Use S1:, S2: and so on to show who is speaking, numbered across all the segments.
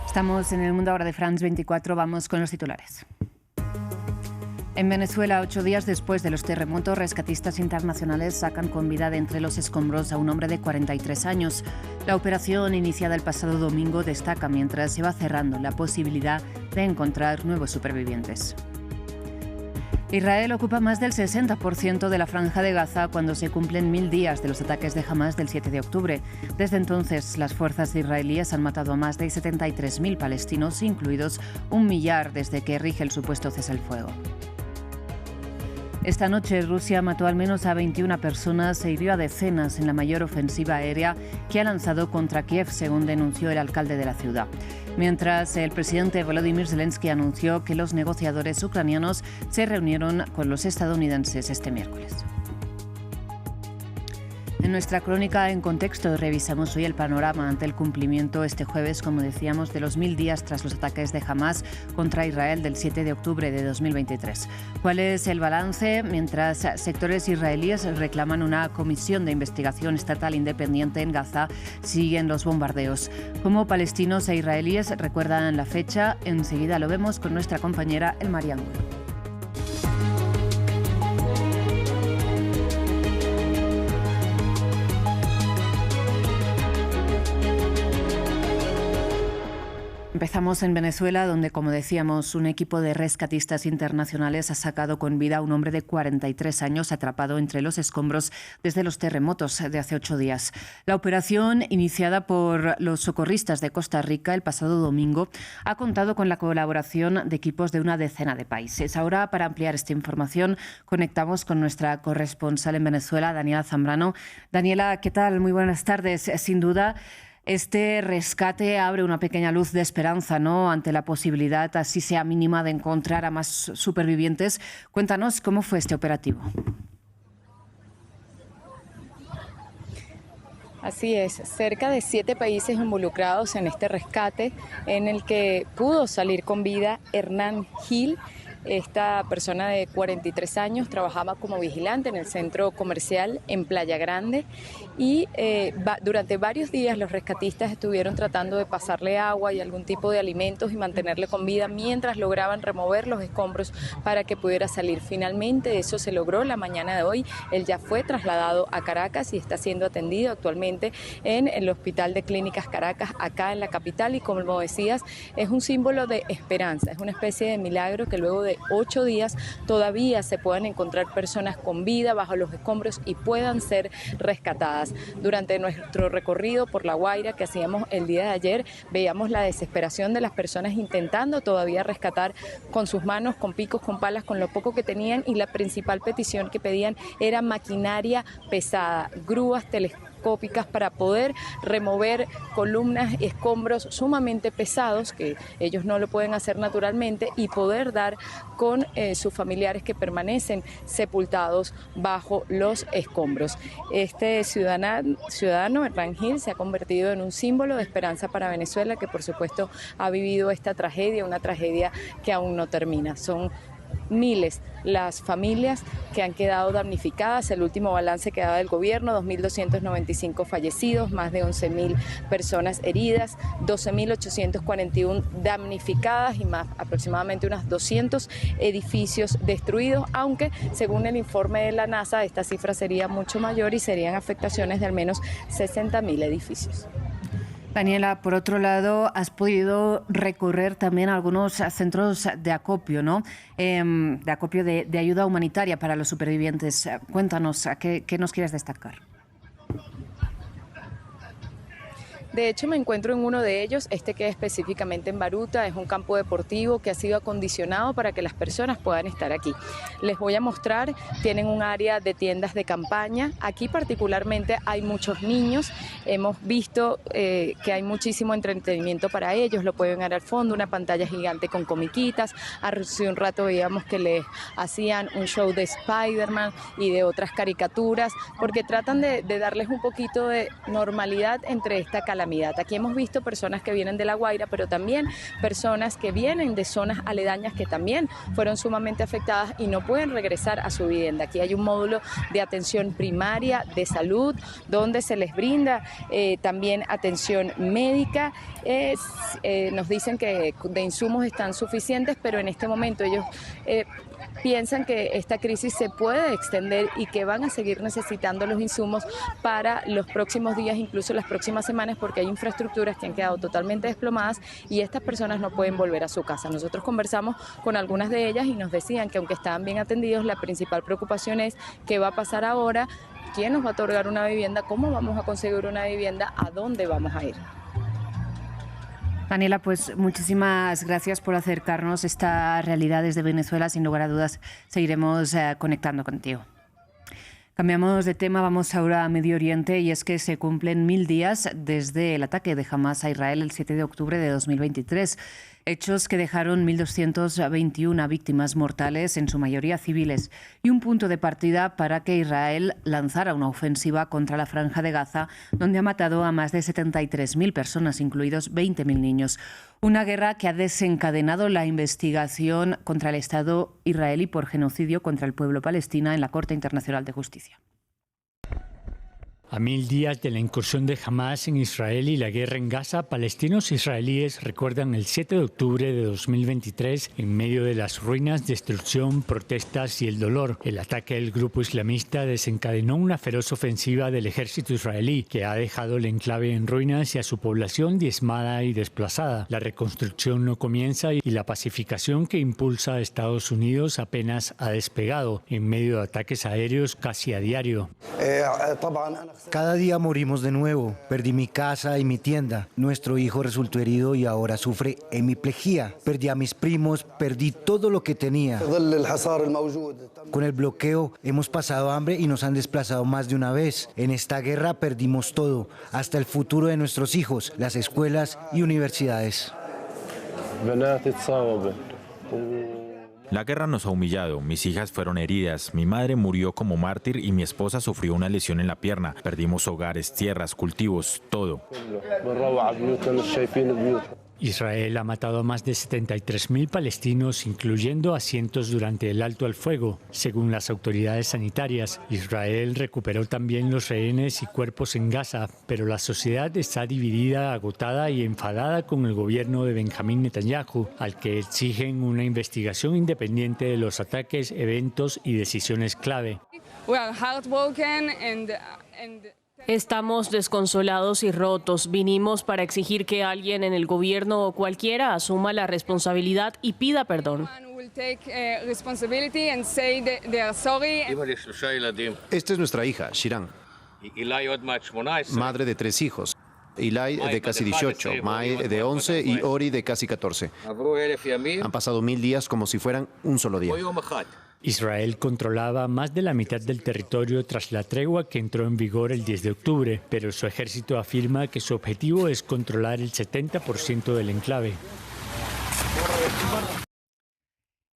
S1: Estamos en el mundo ahora de France 24, vamos con los titulares. En Venezuela, 8 días después de los terremotos, rescatistas internacionales sacan con vida de entre los escombros a un hombre de 43 años. La operación, iniciada el pasado domingo, destaca mientras se va cerrando la posibilidad de encontrar nuevos supervivientes. Israel ocupa más del 60% de la franja de Gaza cuando se cumplen 1000 días de los ataques de Hamás del 7 de octubre. Desde entonces, las fuerzas israelíes han matado a más de 73.000 palestinos, incluidos 1 millar desde que rige el supuesto cese el fuego. Esta noche Rusia mató al menos a 21 personas e hirió a decenas en la mayor ofensiva aérea que ha lanzado contra Kiev, según denunció el alcalde de la ciudad. Mientras, el presidente Volodymyr Zelensky anunció que los negociadores ucranianos se reunieron con los estadounidenses este miércoles. En nuestra crónica En Contexto revisamos hoy el panorama ante el cumplimiento este jueves, como decíamos, de los 1000 días tras los ataques de Hamás contra Israel del 7 de octubre de 2023. ¿Cuál es el balance? Mientras sectores israelíes reclaman una comisión de investigación estatal independiente en Gaza, siguen los bombardeos. ¿Cómo palestinos e israelíes recuerdan la fecha? Enseguida lo vemos con nuestra compañera El Mariangulo. Empezamos en Venezuela, donde, como decíamos, un equipo de rescatistas internacionales ha sacado con vida a un hombre de 43 años atrapado entre los escombros desde los terremotos de hace 8 días. La operación, iniciada por los socorristas de Costa Rica el pasado domingo, ha contado con la colaboración de equipos de una decena de países. Ahora, para ampliar esta información, conectamos con nuestra corresponsal en Venezuela, Daniela Zambrano. Daniela, ¿qué tal? Muy buenas tardes. Sin duda, este rescate abre una pequeña luz de esperanza, ¿no?, ante la posibilidad, así sea mínima, de encontrar a más supervivientes. Cuéntanos cómo fue este operativo.
S2: Así es, cerca de 7 países involucrados en este rescate, en el que pudo salir con vida Hernán Gil. Esta persona de 43 años trabajaba como vigilante en el centro comercial en Playa Grande y durante varios días los rescatistas estuvieron tratando de pasarle agua y algún tipo de alimentos y mantenerle con vida mientras lograban remover los escombros para que pudiera salir. Finalmente eso se logró la mañana de hoy. Él ya fue trasladado a Caracas y está siendo atendido actualmente en el Hospital de Clínicas Caracas, acá en la capital, y como decías, es un símbolo de esperanza, es una especie de milagro que luego de 8 días todavía se puedan encontrar personas con vida bajo los escombros y puedan ser rescatadas. Durante nuestro recorrido por La Guaira que hacíamos el día de ayer, veíamos la desesperación de las personas intentando todavía rescatar con sus manos, con picos, con palas, con lo poco que tenían, y la principal petición que pedían era maquinaria pesada, grúas telescópicas para poder remover columnas y escombros sumamente pesados que ellos no lo pueden hacer naturalmente y poder dar con sus familiares que permanecen sepultados bajo los escombros. Este ciudadano, Hernán Gil, se ha convertido en un símbolo de esperanza para Venezuela, que por supuesto ha vivido esta tragedia, una tragedia que aún no termina. Son miles las familias que han quedado damnificadas. El último balance que daba del gobierno: 2.295 fallecidos, más de 11.000 personas heridas, 12.841 damnificadas y más aproximadamente unos 200 edificios destruidos, aunque según el informe de la NASA esta cifra sería mucho mayor y serían afectaciones de al menos 60.000 edificios.
S1: Daniela, por otro lado, has podido recorrer también algunos centros de acopio, ¿no? De acopio de ayuda humanitaria para los supervivientes. Cuéntanos, ¿qué nos quieres destacar?
S2: De hecho, me encuentro en uno de ellos, este que es específicamente en Baruta, es un campo deportivo que ha sido acondicionado para que las personas puedan estar aquí. Les voy a mostrar, tienen un área de tiendas de campaña. Aquí particularmente hay muchos niños, hemos visto que hay muchísimo entretenimiento para ellos, lo pueden ver al fondo, una pantalla gigante con comiquitas. Hace un rato veíamos que les hacían un show de Spider-Man y de otras caricaturas, porque tratan de darles un poquito de normalidad entre esta calamidad calamidad. Aquí hemos visto personas que vienen de La Guaira, pero también personas que vienen de zonas aledañas que también fueron sumamente afectadas y no pueden regresar a su vivienda. Aquí hay un módulo de atención primaria, de salud, donde se les brinda también atención médica. Nos dicen que de insumos están suficientes, pero en este momento ellos piensan que esta crisis se puede extender y que van a seguir necesitando los insumos para los próximos días, incluso las próximas semanas, porque hay infraestructuras que han quedado totalmente desplomadas y estas personas no pueden volver a su casa. Nosotros conversamos con algunas de ellas y nos decían que aunque estaban bien atendidos, la principal preocupación es qué va a pasar ahora, quién nos va a otorgar una vivienda, cómo vamos a conseguir una vivienda, a dónde vamos a ir.
S1: Daniela, pues muchísimas gracias por acercarnos esta realidad desde Venezuela. Sin lugar a dudas, seguiremos conectando contigo. Cambiamos de tema, vamos ahora a Medio Oriente, y es que se cumplen 1000 días desde el ataque de Hamás a Israel el 7 de octubre de 2023. Hechos que dejaron 1.221 víctimas mortales, en su mayoría civiles, y un punto de partida para que Israel lanzara una ofensiva contra la Franja de Gaza, donde ha matado a más de 73.000 personas, incluidos 20.000 niños. Una guerra que ha desencadenado la investigación contra el Estado israelí por genocidio contra el pueblo palestino en la Corte Internacional de Justicia.
S3: A 1000 días de la incursión de Hamás en Israel y la guerra en Gaza, palestinos israelíes recuerdan el 7 de octubre de 2023 en medio de las ruinas, destrucción, protestas y el dolor. El ataque del grupo islamista desencadenó una feroz ofensiva del ejército israelí que ha dejado el enclave en ruinas y a su población diezmada y desplazada. La reconstrucción no comienza y la pacificación que impulsa a Estados Unidos apenas ha despegado en medio de ataques aéreos casi a diario.
S4: Cada día morimos de nuevo. Perdí mi casa y mi tienda. Nuestro hijo resultó herido y ahora sufre hemiplegia. Perdí a mis primos, perdí todo lo que tenía. Con el bloqueo hemos pasado hambre y nos han desplazado más de una vez. En esta guerra perdimos todo, hasta el futuro de nuestros hijos, las escuelas y universidades.
S5: La guerra nos ha humillado, mis hijas fueron heridas, mi madre murió como mártir y mi esposa sufrió una lesión en la pierna. Perdimos hogares, tierras, cultivos, todo.
S3: Israel ha matado a más de 73.000 palestinos, incluyendo a cientos durante el alto al fuego. Según las autoridades sanitarias, Israel recuperó también los rehenes y cuerpos en Gaza, pero la sociedad está dividida, agotada y enfadada con el gobierno de Benjamín Netanyahu, al que exigen una investigación independiente de los ataques, eventos y decisiones clave.
S6: Estamos desconsolados y rotos. Vinimos para exigir que alguien en el gobierno o cualquiera asuma la responsabilidad y pida perdón.
S7: Esta es nuestra hija, Shiran, madre de 3 hijos. Ilai de casi 18, Mai de 11 y Ori de casi 14. Han pasado 1000 días como si fueran un solo día.
S3: Israel controlaba más de la mitad del territorio tras la tregua que entró en vigor el 10 de octubre, pero su ejército afirma que su objetivo es controlar el 70% del enclave.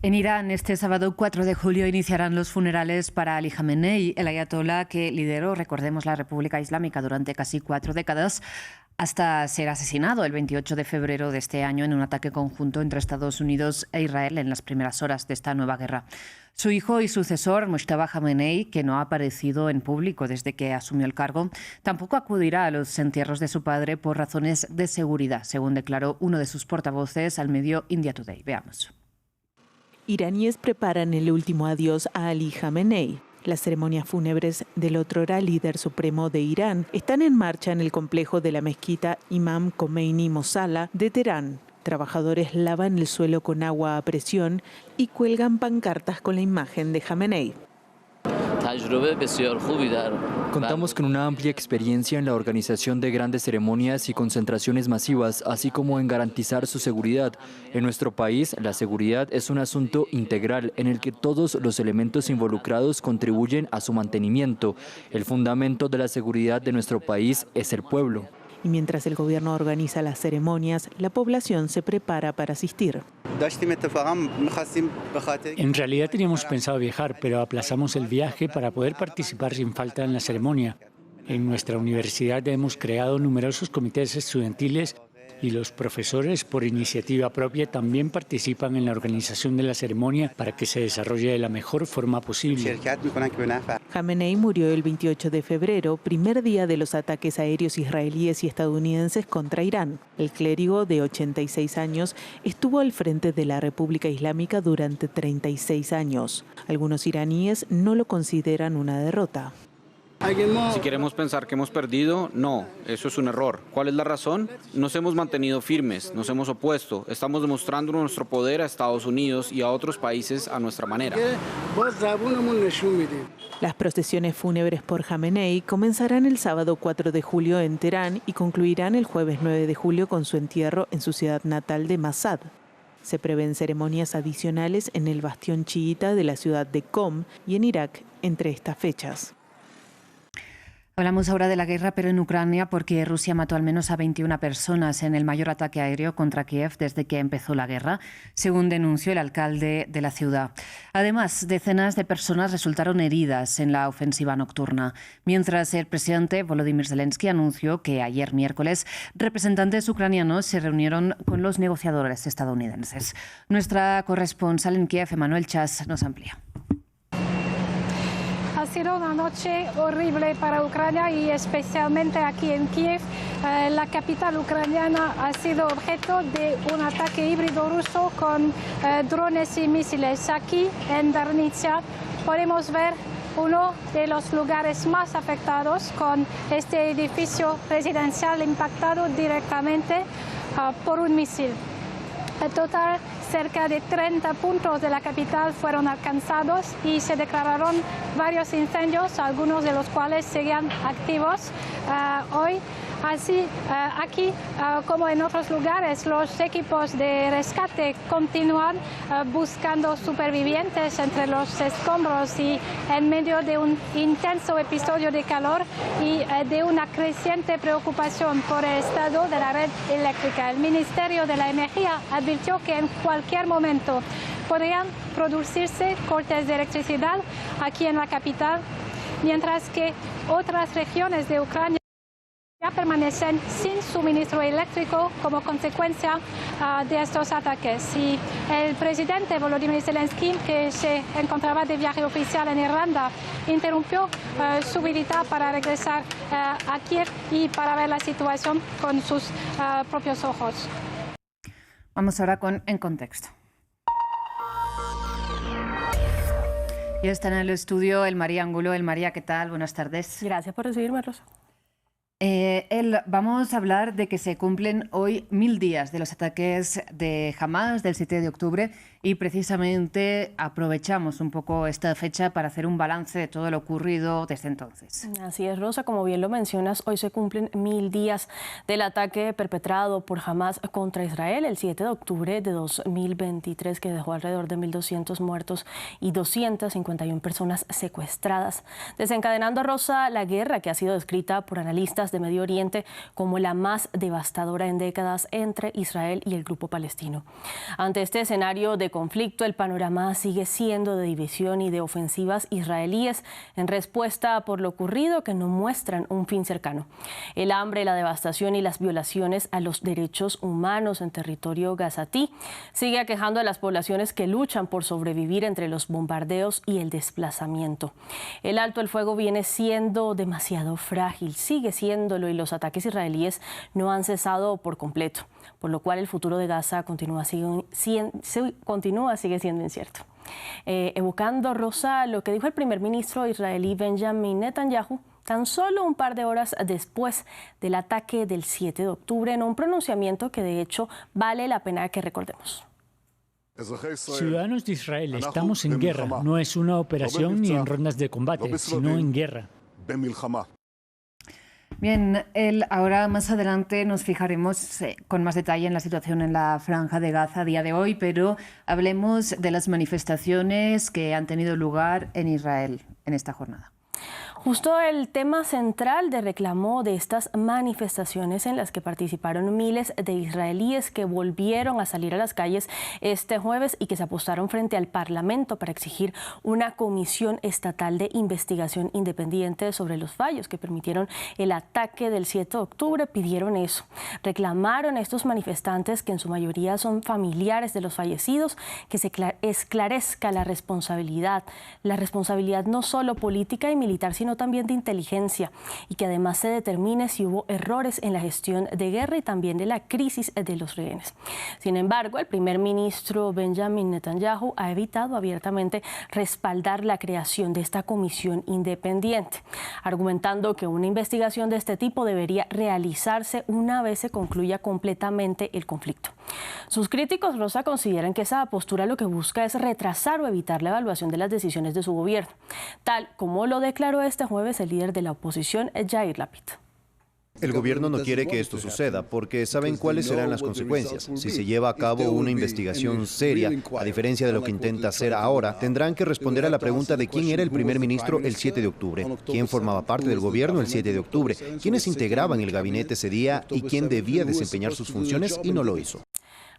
S1: En Irán, este sábado 4 de julio iniciarán los funerales para Ali Khamenei, el ayatolá que lideró, recordemos, la República Islámica durante casi 4 décadas, hasta ser asesinado el 28 de febrero de este año en un ataque conjunto entre Estados Unidos e Israel en las primeras horas de esta nueva guerra. Su hijo y sucesor, Mojtaba Khamenei, que no ha aparecido en público desde que asumió el cargo, tampoco acudirá a los entierros de su padre por razones de seguridad, según declaró uno de sus portavoces al medio India Today. Veamos.
S8: Iraníes preparan el último adiós a Ali Khamenei. Las ceremonias fúnebres del otrora líder supremo de Irán están en marcha en el complejo de la mezquita Imam Khomeini Mosala de Teherán. Trabajadores lavan el suelo con agua a presión y cuelgan pancartas con la imagen de Khamenei.
S9: Contamos con una amplia experiencia en la organización de grandes ceremonias y concentraciones masivas, así como en garantizar su seguridad. En nuestro país, la seguridad es un asunto integral en el que todos los elementos involucrados contribuyen a su mantenimiento. El fundamento de la seguridad de nuestro país es el pueblo.
S8: Y mientras el gobierno organiza las ceremonias, la población se prepara para asistir.
S3: En realidad teníamos pensado viajar, pero aplazamos el viaje para poder participar sin falta en la ceremonia. En nuestra universidad hemos creado numerosos comités estudiantiles y los profesores, por iniciativa propia, también participan en la organización de la ceremonia para que se desarrolle de la mejor forma posible.
S8: Jamenei murió el 28 de febrero, primer día de los ataques aéreos israelíes y estadounidenses contra Irán. El clérigo, de 86 años, estuvo al frente de la República Islámica durante 36 años. Algunos iraníes no lo consideran una derrota.
S10: Si queremos pensar que hemos perdido, no, eso es un error. ¿Cuál es la razón? Nos hemos mantenido firmes, nos hemos opuesto, estamos demostrando nuestro poder a Estados Unidos y a otros países a nuestra manera.
S8: Las procesiones fúnebres por Jamenei comenzarán el sábado 4 de julio en Teherán y concluirán el jueves 9 de julio con su entierro en su ciudad natal de Mashhad. Se prevén ceremonias adicionales en el bastión chiita de la ciudad de Qom y en Irak entre estas fechas.
S1: Hablamos ahora de la guerra, pero en Ucrania, porque Rusia mató al menos a 21 personas en el mayor ataque aéreo contra Kiev desde que empezó la guerra, según denunció el alcalde de la ciudad. Además, decenas de personas resultaron heridas en la ofensiva nocturna, mientras el presidente Volodymyr Zelensky anunció que ayer miércoles representantes ucranianos se reunieron con los negociadores estadounidenses. Nuestra corresponsal en Kiev, Emanuel Chas, nos amplía.
S11: Ha sido una noche horrible para Ucrania y especialmente aquí en Kiev. La capital ucraniana ha sido objeto de un ataque híbrido ruso con drones y misiles. Aquí en Darnitsia podemos ver uno de los lugares más afectados, con este edificio residencial impactado directamente por un misil. En total, cerca de 30 puntos de la capital fueron alcanzados y se declararon varios incendios, algunos de los cuales seguían activos hoy. Así, aquí, como en otros lugares, los equipos de rescate continúan buscando supervivientes entre los escombros y en medio de un intenso episodio de calor y de una creciente preocupación por el estado de la red eléctrica. El Ministerio de la Energía advirtió que en cualquier momento podrían producirse cortes de electricidad aquí en la capital, mientras que otras regiones de Ucrania ya permanecen sin suministro eléctrico como consecuencia de estos ataques. Y el presidente Volodymyr Zelensky, que se encontraba de viaje oficial en Irlanda, interrumpió su visita para regresar a Kiev y para ver la situación con sus propios ojos.
S1: Vamos ahora con En Contexto. Y está en el estudio el María Angulo. El María, ¿qué tal? Buenas tardes.
S6: Gracias por recibirme, Rosa.
S1: Vamos a hablar de que se cumplen hoy 1000 días de los ataques de Hamás del 7 de octubre y precisamente aprovechamos un poco esta fecha para hacer un balance de todo lo ocurrido desde entonces.
S6: Así es, Rosa, como bien lo mencionas, hoy se cumplen 1000 días del ataque perpetrado por Hamás contra Israel el 7 de octubre de 2023, que dejó alrededor de 1.200 muertos y 251 personas secuestradas, desencadenando, Rosa, la guerra que ha sido descrita por analistas de Medio Oriente como la más devastadora en décadas entre Israel y el grupo palestino. Ante este escenario de conflicto, el panorama sigue siendo de división y de ofensivas israelíes en respuesta por lo ocurrido que no muestran un fin cercano. El hambre, la devastación y las violaciones a los derechos humanos en territorio gazatí sigue aquejando a las poblaciones que luchan por sobrevivir entre los bombardeos y el desplazamiento. El alto el fuego viene siendo demasiado frágil, sigue siéndolo, y los ataques israelíes no han cesado por completo, por lo cual el futuro de Gaza sigue siendo incierto. Evocando, Rosa, lo que dijo el primer ministro israelí Benjamin Netanyahu tan solo un par de horas después del ataque del 7 de octubre, en un pronunciamiento que de hecho vale la pena que recordemos.
S3: Ciudadanos de Israel, estamos en guerra. No es una operación ni en rondas de combate, sino en guerra.
S1: Bien, ahora más adelante nos fijaremos con más detalle en la situación en la Franja de Gaza a día de hoy, pero hablemos de las manifestaciones que han tenido lugar en Israel en esta jornada.
S6: Justo el tema central de reclamo de estas manifestaciones en las que participaron miles de israelíes que volvieron a salir a las calles este jueves y que se apostaron frente al Parlamento para exigir una comisión estatal de investigación independiente sobre los fallos que permitieron el ataque del 7 de octubre, pidieron eso. Reclamaron a estos manifestantes, que en su mayoría son familiares de los fallecidos, que se esclarezca la responsabilidad no solo política y militar, sino también de inteligencia, y que además se determine si hubo errores en la gestión de guerra y también de la crisis de los rehenes. Sin embargo, el primer ministro Benjamin Netanyahu ha evitado abiertamente respaldar la creación de esta comisión independiente, argumentando que una investigación de este tipo debería realizarse una vez se concluya completamente el conflicto. Sus críticos, Rosa, consideran que esa postura lo que busca es retrasar o evitar la evaluación de las decisiones de su gobierno, tal como lo declaró este jueves el líder de la oposición, Yair Lapid.
S7: El gobierno no quiere que esto suceda porque saben cuáles serán las consecuencias. Si se lleva a cabo una investigación seria, a diferencia de lo que intenta hacer ahora, tendrán que responder a la pregunta de quién era el primer ministro el 7 de octubre, quién formaba parte del gobierno el 7 de octubre, quiénes integraban el gabinete ese día y quién debía desempeñar sus funciones y no lo hizo.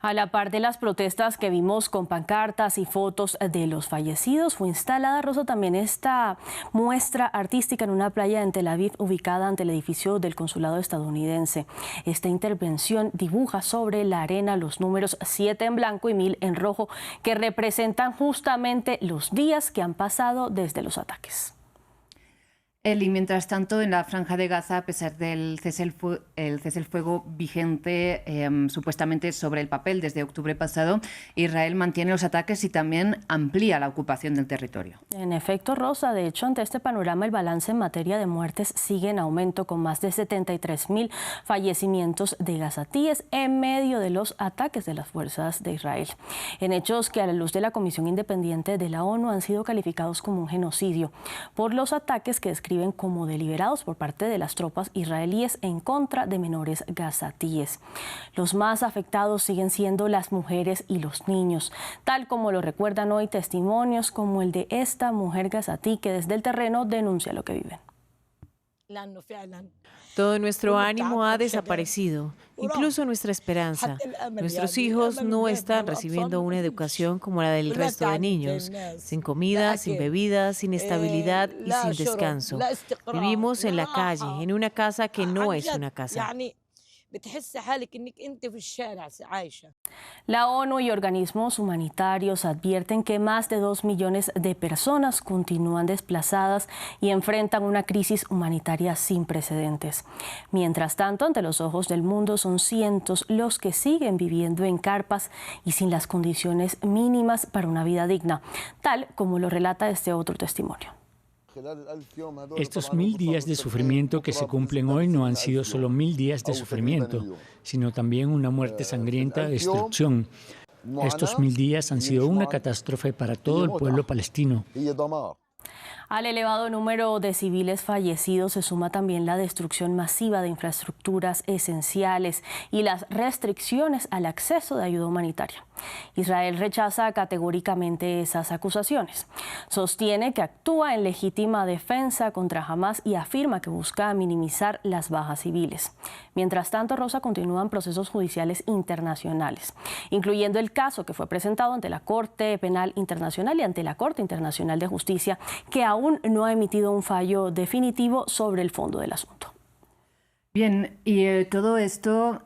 S6: A la par de las protestas que vimos con pancartas y fotos de los fallecidos, fue instalada, Rosa, también esta muestra artística en una playa en Tel Aviv ubicada ante el edificio del consulado estadounidense. Esta intervención dibuja sobre la arena los números 7 en blanco y 1000 en rojo, que representan justamente los días que han pasado desde los ataques.
S1: Y mientras tanto, en la Franja de Gaza, a pesar del cese el fuego vigente supuestamente sobre el papel desde octubre pasado, Israel mantiene los ataques y también amplía la ocupación del territorio.
S6: En efecto, Rosa, de hecho, ante este panorama, el balance en materia de muertes sigue en aumento, con más de 73.000 fallecimientos de gazatíes en medio de los ataques de las fuerzas de Israel. En hechos que, a la luz de la Comisión Independiente de la ONU, han sido calificados como un genocidio por los ataques que describen como deliberados por parte de las tropas israelíes en contra de menores gazatíes. Los más afectados siguen siendo las mujeres y los niños, tal como lo recuerdan hoy testimonios como el de esta mujer gazatí que desde el terreno denuncia lo que viven.
S12: Todo nuestro ánimo ha desaparecido, incluso nuestra esperanza. Nuestros hijos no están recibiendo una educación como la del resto de niños, sin comida, sin bebida, sin estabilidad y sin descanso. Vivimos en la calle, en una casa que no es una casa.
S6: La ONU y organismos humanitarios advierten que más de 2 millones de personas continúan desplazadas y enfrentan una crisis humanitaria sin precedentes. Mientras tanto, ante los ojos del mundo, son cientos los que siguen viviendo en carpas y sin las condiciones mínimas para una vida digna, tal como lo relata este otro testimonio.
S3: Estos 1000 días de sufrimiento que se cumplen hoy no han sido solo 1000 días de sufrimiento, sino también una muerte sangrienta, destrucción. Estos 1000 días han sido una catástrofe para todo el pueblo palestino.
S6: Al elevado número de civiles fallecidos se suma también la destrucción masiva de infraestructuras esenciales y las restricciones al acceso de ayuda humanitaria. Israel rechaza categóricamente esas acusaciones. Sostiene que actúa en legítima defensa contra Hamás y afirma que busca minimizar las bajas civiles. Mientras tanto, Rosa, continúan procesos judiciales internacionales, incluyendo el caso que fue presentado ante la Corte Penal Internacional y ante la Corte Internacional de Justicia, que aún no ha emitido un fallo definitivo sobre el fondo del asunto.
S1: Bien, y todo esto,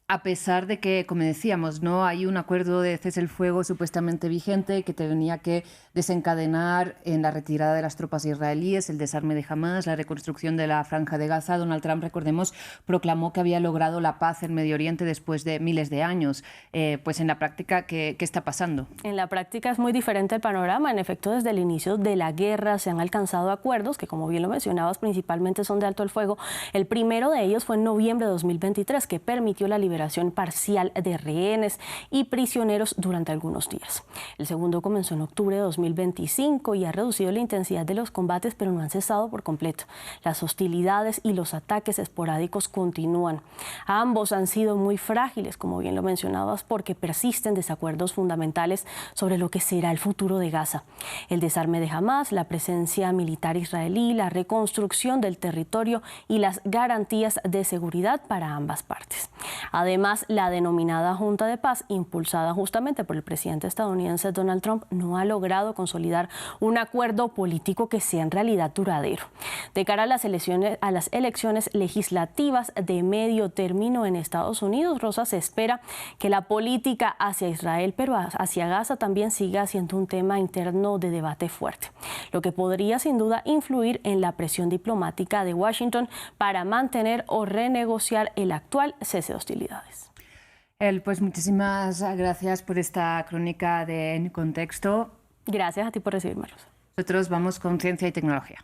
S1: a pesar de que, como decíamos, no hay un acuerdo de cese el fuego supuestamente vigente que tenía que desencadenar en la retirada de las tropas israelíes, el desarme de Hamás, la reconstrucción de la Franja de Gaza, Donald Trump, recordemos, proclamó que había logrado la paz en Medio Oriente después de miles de años. Pues en la práctica, ¿qué está pasando?
S6: En la práctica es muy diferente el panorama. En efecto, desde el inicio de la guerra se han alcanzado acuerdos que, como bien lo mencionabas, principalmente son de alto el fuego. El primero de ellos fue en noviembre de 2023, que permitió la liberación liberación parcial de rehenes y prisioneros durante algunos días. El segundo comenzó en octubre de 2025 y ha reducido la intensidad de los combates, pero no han cesado por completo. Las hostilidades y los ataques esporádicos continúan. Ambos han sido muy frágiles, como bien lo mencionabas, porque persisten desacuerdos fundamentales sobre lo que será el futuro de Gaza. El desarme de Hamás, la presencia militar israelí, la reconstrucción del territorio y las garantías de seguridad para ambas partes. Además, la denominada Junta de Paz, impulsada justamente por el presidente estadounidense Donald Trump, no ha logrado consolidar un acuerdo político que sea en realidad duradero. De cara a las elecciones legislativas de medio término en Estados Unidos, Rosa, se espera que la política hacia Israel, pero hacia Gaza también siga siendo un tema interno de debate fuerte, lo que podría sin duda influir en la presión diplomática de Washington para mantener o renegociar el actual cese de hostilidades.
S1: Pues muchísimas gracias por esta crónica de En Contexto.
S6: Gracias a ti por recibirme, Rosa.
S1: Nosotros vamos con Ciencia y Tecnología.